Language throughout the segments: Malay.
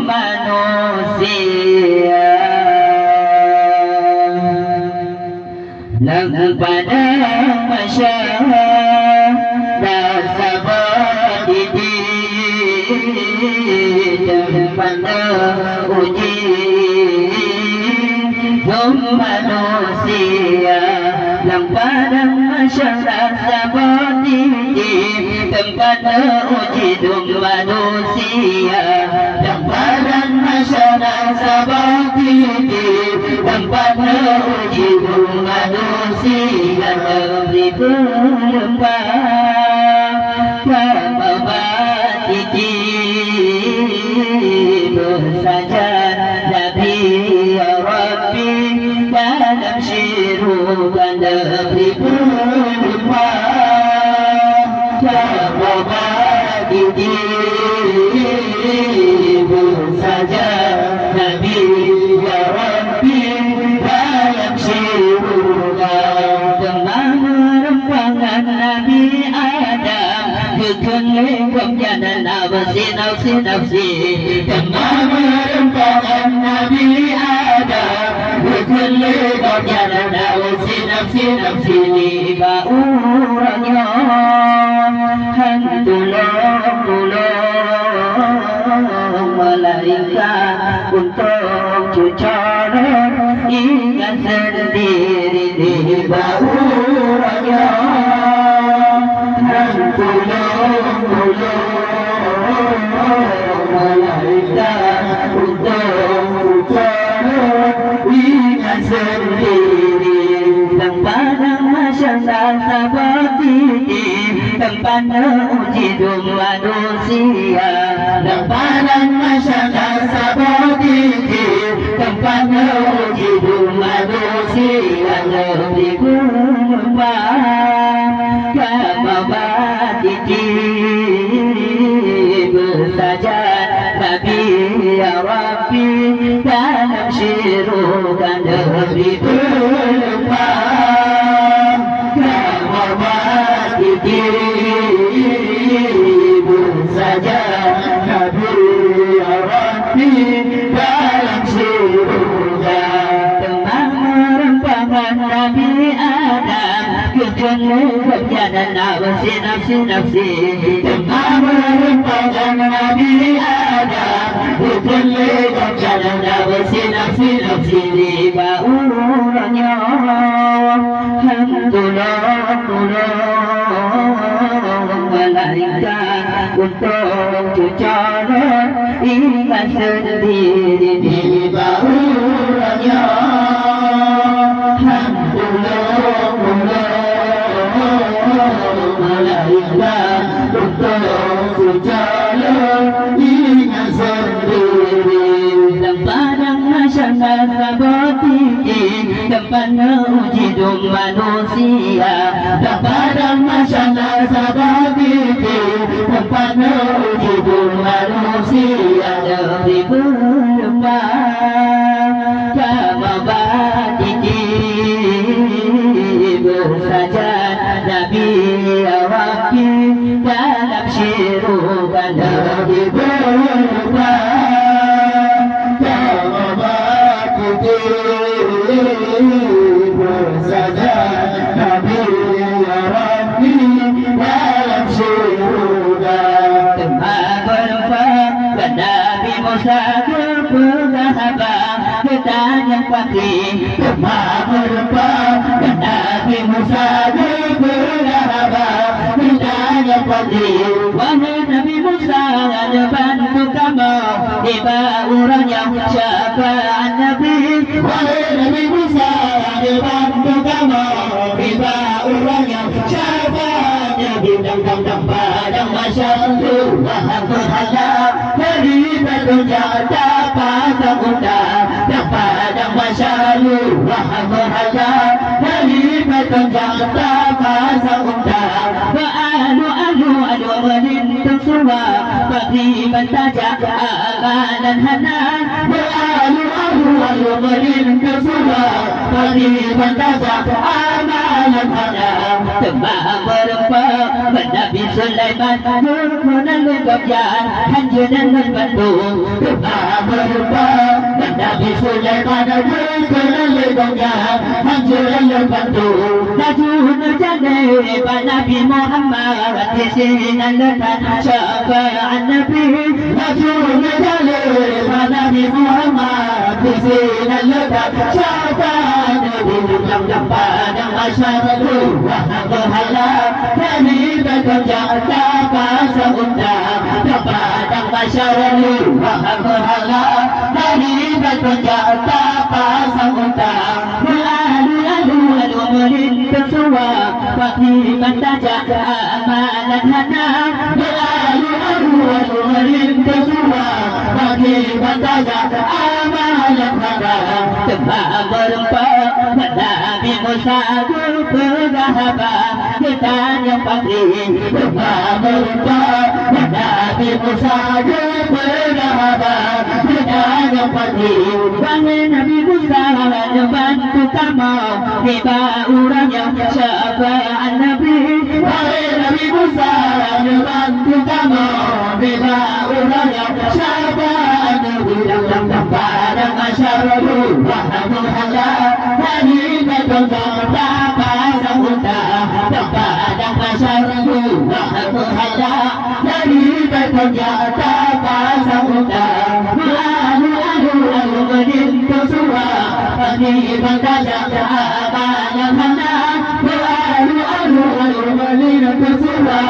manusia lang pada masyarakat sabadi dan pada uji manusia lang pada masyarakat sabadi tempat uji manusia tempat masyarakat sabadi tempat uji manusia diberi perlembar kababati bersajar Nabi ya Rabbi dalam syirukan diberi perlembar kababati bersajar Nabi ya Rabbi dalam syirukan tengah rempangan Nabi Adam kekelengkap jalan nafsi tengah rempangan Nabi Adam kekelengkap jalan nafsi baurannya tolong malaikat untuk cucaran ingat sendiri di baurannya tolong malaikat untuk cucaran ingat sendiri tempat masyarakat sabati tempat uji manusia tempat masyarakat sabati tempat uji manusia lebih berubah kababati bersajar Nabi ya Rabbi dalam syirukan lebih berubah kababati bersajar Nabi ya Rabbi dalam syirukan tengah merempangan Nabi Adam kekelengkap jalan nafsi tengah merempangan Nabi Adam kekelengkap jalan nafsi di baurannya tolong malaikat untuk cucaran ingat sendiri di baurannya malaikat untuk cucaran ingat sendiri tempat masyarakat sabati tempat uji manusia tempat masyarakat sabati tempat uji manusia diberi perlembar kababati bersajar Nabi ya Rabbi dalam syirukan diberi perlembar kababati bersajar Nabi ya Rabbi dalam syirukan tengah berlembar dan Nabi Musa bersahabat bertanya pagi tengah berlembar dan Nabi Musa bersahabat bertanya pagi wahai Nabi Musa ada bantu kamu di bauran yang syafaat Nabi wahai Nabi Musa ada bantu kamu di bauran yang syafaat Nabi dan padang masyarakat berhalal dari petunjuk dapat mudah padang masyarakat berhalal dari petunjuk dapat mudah alu menintuk semua bagi mentajak amalan hanan alu menintuk semua bagi mentajak amalan alam hana Tembak berempat Nabi Sulaiman Turkunan legapyan Hanjuran membantu Tembak berempat Nabi Sulaiman Turkunan legapyan Hanjuran membantu Laju nurjane Nabi Muhammad Di sini letak syafa'an Nabi Laju nurjane Nabi Muhammad Di sini letak syafa'an Nabi Dalam padang masyarakat Berhala Kami bekerja Tanpa undang Dalam padang masyarakat Berhala Kami bekerja Tanpa undang Lalu merintah semua Bagi mentajak amalan hana Lalu merintah semua Bagi mentajak amalan hana Tembak berempat Nabi Musa bersahabat Kita yang pasti Tembak berempat Nabi Musa bersahabat Kita yang pasti Bangun Nabi Musa bantu kamu Tiba orang yang syafa'an Nabi Bangun Nabi Musa bantu kamu Tiba orang yang syafa'an Nabi Dalam padang masyarakat Berhala Kami bekerja tanpa undang Dalam padang masyarakat Berhala Kami bekerja tanpa undang Lalu menintah semua Bagi mentajak amalan hana Lalu menintah semua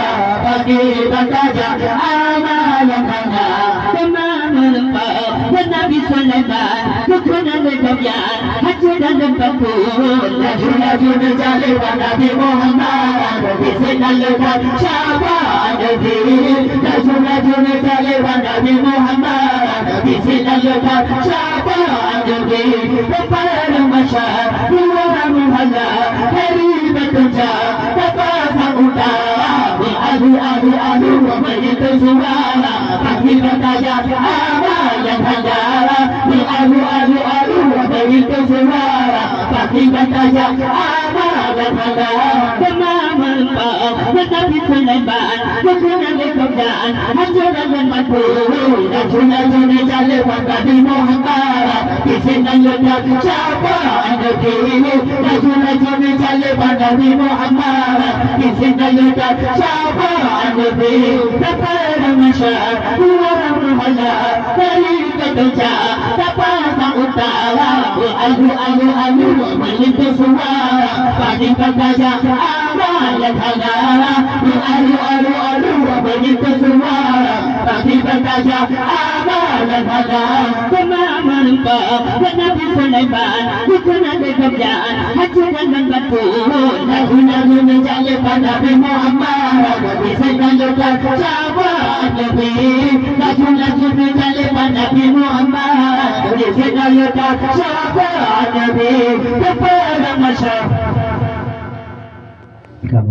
Bagi mentajak amalan hana Kemana menempat Nabi Sulaiman Kekungan legapyan Hancuran membantu Laju menjalin Nabi Muhammad Di sini letak syafa'an Nabi Laju menjalin Nabi Muhammad Di sini letak syafa'an Nabi Kepada masyarakat Luar muhala Hari bekerja Dapat undang Adu Menyentuh suara Bagi mentajak amalan hana Adu Menyentuh suara Bagi mentajak amalan hana Kemana Nabi Sulaiman Kekungan legapyan Hancuran membantu Laju menjalin Nabi Muhammad Di sini letak syafa'an Nabi Laju menjalin Nabi Muhammad Di sini letak syafa'an Nabi Kepada masyarakat Luar muhala Dari bekerja Dapat undang Adu Menyentuh suara Bagi mentajak amalan hana Adu Menyentuh suara Bagi mentajak amalan hana Kemana menempat Nabi Sulaiman Kekungan legapyan Hancuran membantu Laju menjalin Nabi Muhammad Di sini letak syafa'an Nabi Laju menjalin Nabi Muhammad Di sini letak syafa'an Nabi Kepada masyarakat